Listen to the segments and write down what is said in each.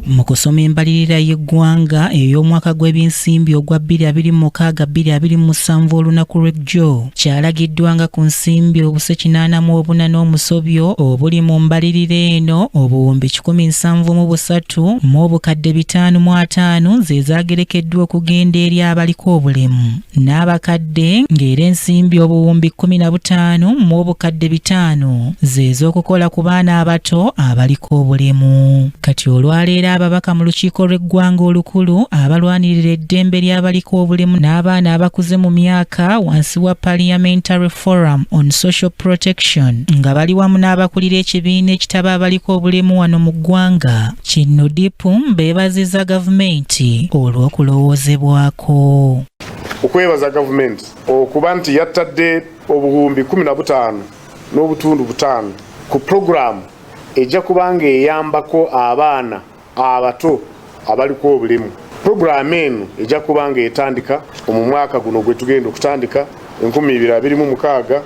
mu kusoma embalirira y'eggwanga ey'omwaka gw'ebyensimbi ogwa 2026-2027 olunaku lw'ejjo kyalagiddwanga ku nsimbi obuse 84 n'omusobyo obuli mu mbalirira eno obuwumbi 173 mu obukadde 55 zezaagerekeddwa okugenda eri abaliko obulemu n'abakadde ng'era ensimbi obuwumbi 15 mu obukadde 5 zez'okukola ku baana abato abaliko obulemu. Kati olwaleero ababaka mu lukiiko lw'eggwanga olukulu abalwanirira eddembe ly'abaliko obulemu n'abaana abakuze mu myaka wansi wa Parliamentary Forum on Social Protection nga bali wamu n'abakulira ekibiina ekitaba abaliko obulemu wano mu ggwanga kino dipu beebaziza gavumenti olw'okulowoozebwako. Okwebaza gavumenti okuba nti yattadde obuwumbi 15 n'obutundu 5 ku programu ejja kubanga eyambako abaana abato abaliko obulemu. Programu eno ejja kubanga etandika mu mwaka guno gwe tugenda okutandika 2026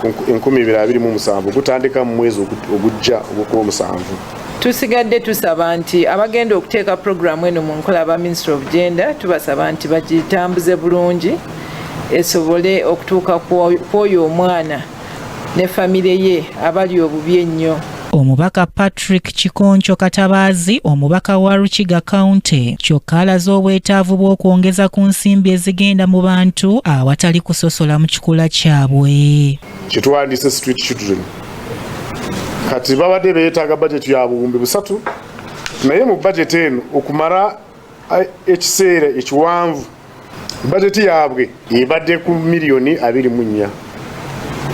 2027 gutandika mu mwezi oguggya ogw'omusanvu. Tusigadde tusaba nti abagenda okuteeka programu eno mu nkola aba Ministry of Gender tubasaba nti bagitambuze bulungi esobole okutuuka kw'oyo omwana ne famire ye abali obubi ennyo. Omubaka Patrick Kiconco Katabaazi omubaka wa Rukiga County kyokka alaze obwetaavu bw'okwongeza ku nsimbi ezigenda mu bantu awatali kusosola mu kikula kyabwe. Kitwandise street children kati babadde beetaaga budget ya buwumbi 3 naye mu budget eno okumala ekiseera ekiwanvu budget yabwe ebadde ku miliyoni 24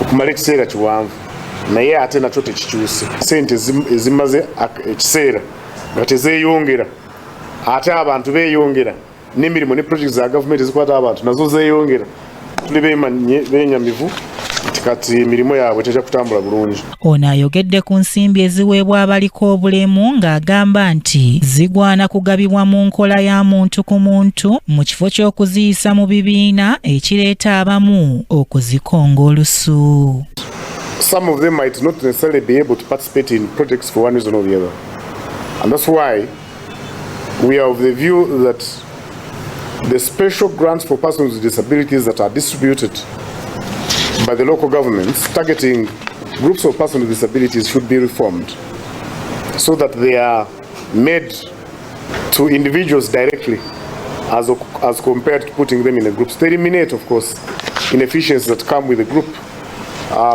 okumala ekiseera kiwanvu naye ate nakyo tekikyuse. Sente ezimaze ekiseera nga tezeeyongera ate abantu beeyongera n'emirimu ne projects za gavumenti ezikwata abantu nazo zeeyongera tuli benyamivu kati emirimu yaabwe tejja kutambula bulungi. Ono ayogedde ku nsimbi eziweebwa abaliko obulemu ng'agamba nti zigwana kugabibwa mu nkola ya muntu ku muntu mu kifo ky'okuziyisa mu bibiina ekireeta abamu okuzikonga olusu. Some of them might not necessarily be able to participate in projects for one reason or the other. And that's why we are of the view that the special grants for persons with disabilities that are distributed by the local governments targeting groups of persons with disabilities should be reformed so that they are made to individuals directly as compared to putting them in a group. They eliminate, of course, inefficiencies that come with the group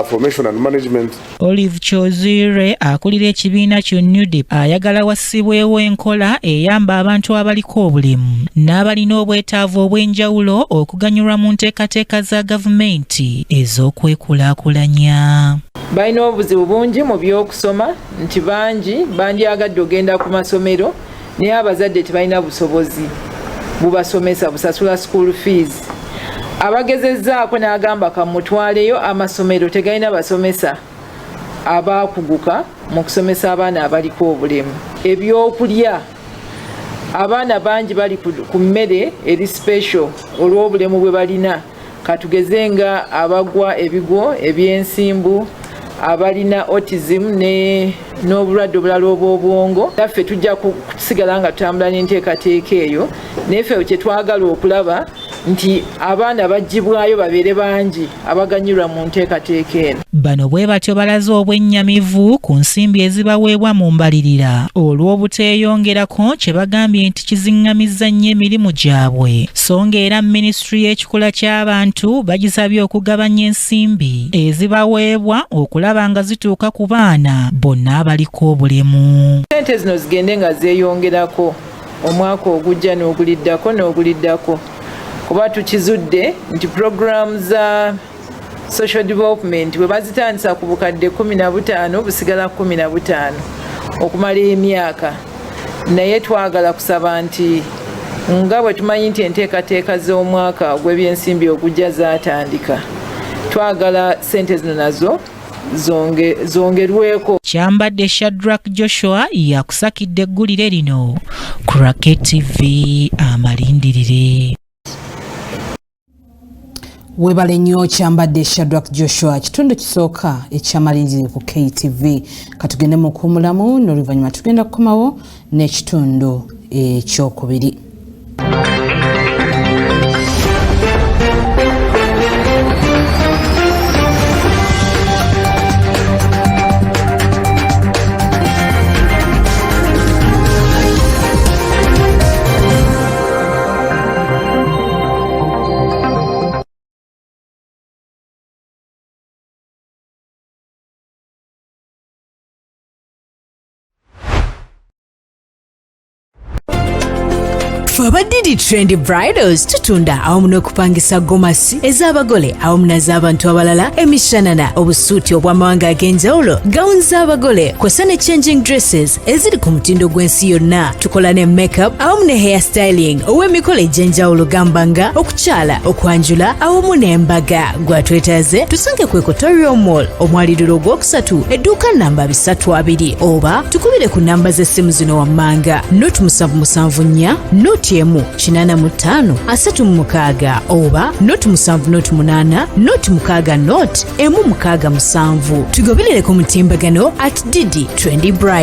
formation and management. Olive Chozire akulira ekibiina kyo NUDIP ayagala wassibwewo enkola eyamba abantu abaliko obulemu n'abalina obwetaavu obw'enjawulo okuganyulwa mu nteekateeka za gavumenti ez'okwekulaakulanya. Balina obuzibu bungi mu by'okusoma nti bangi bandyagadde ogenda ku masomero naye abazadde tebalina busobozi bubasomesa busasula school fees. Abagezezzaako n'agamba kamutwaleyo amasomero tegalina basomesa abaakuguka mu kusomesa abaana abaliko obulemu. Ebyokulya abaana bangi bali ku mmere eri special olw'obulemu bwe balina katugeze nga abagwa ebigo ebyensimbu abalina autism n'obulwadde obulala obw'obwongo. Naffe tujja kusigala nga tutambula n'enteekateeka eyo naffe kye twagala okulaba nti abaana bagibwayo babeere bangi abaganyirwa mu nteekateeka eno. Bano bwe batyo balaze obwennyamivu ku nsimbi ezibaweebwa mu mbalirira olw'obuteeyongerako kye bagambye nti kiziŋŋamizza nnyo emirimu gyabwe so ng'era minisitule y'ekikula ky'abantu bagisabye okugabanya ensimbi ezibaweebwa okulaba nga zituuka ku baana bonna abaliko obulemu. Ssente zino zigende nga zeeyongerako omwaka ogujja n'oguliddako kuba tukizudde nti program za social development bwe bazitandisa ku bukadde 15 busigala 15 okumala emyaka naye twagala kusaba nti nga bwe tumanyi nti enteekateeka z'omwaka gw'ebyensimbi ogujja zaatandika twagala ssente zino nazo zongerweko. Kyambadde Shadrack Joshua yakusakidde eggulire lino Cracket TV amalindirire. Webale nnyo kyambadde Shadrack Joshua kitundu kisooka ekyamaliriza ku KTV katugende mu kumulamu n'oluvannyuma tugenda kukomawo n'ekitundu ekyokubiri. Abadidi Trend Bridals tutunda awamu n'okupangisa gomasi ez'abagole awamu n'ez'abantu abalala emishanana obusuuti obw'amawanga ag'enjawulo gawuni z'abagole kw'ossa ne changing dresses eziri ku mutindo gw'ensi yonna. Tukola ne makeup awamu ne hair styling ow'emikolo egy'enjawulo gamba nga okukyala okwanjula awamu n'embaga. Gwatwetaaze tusange ku Equatorial Mall omwaliriro ogwokusatu edduuka namba 320 oba tukubire ku namba z'essimu zino wammanga 0774 emu 85 36 oba 0708 06 emu 67. Tugoberere ku mutimbagano @Didi Trendy Bright.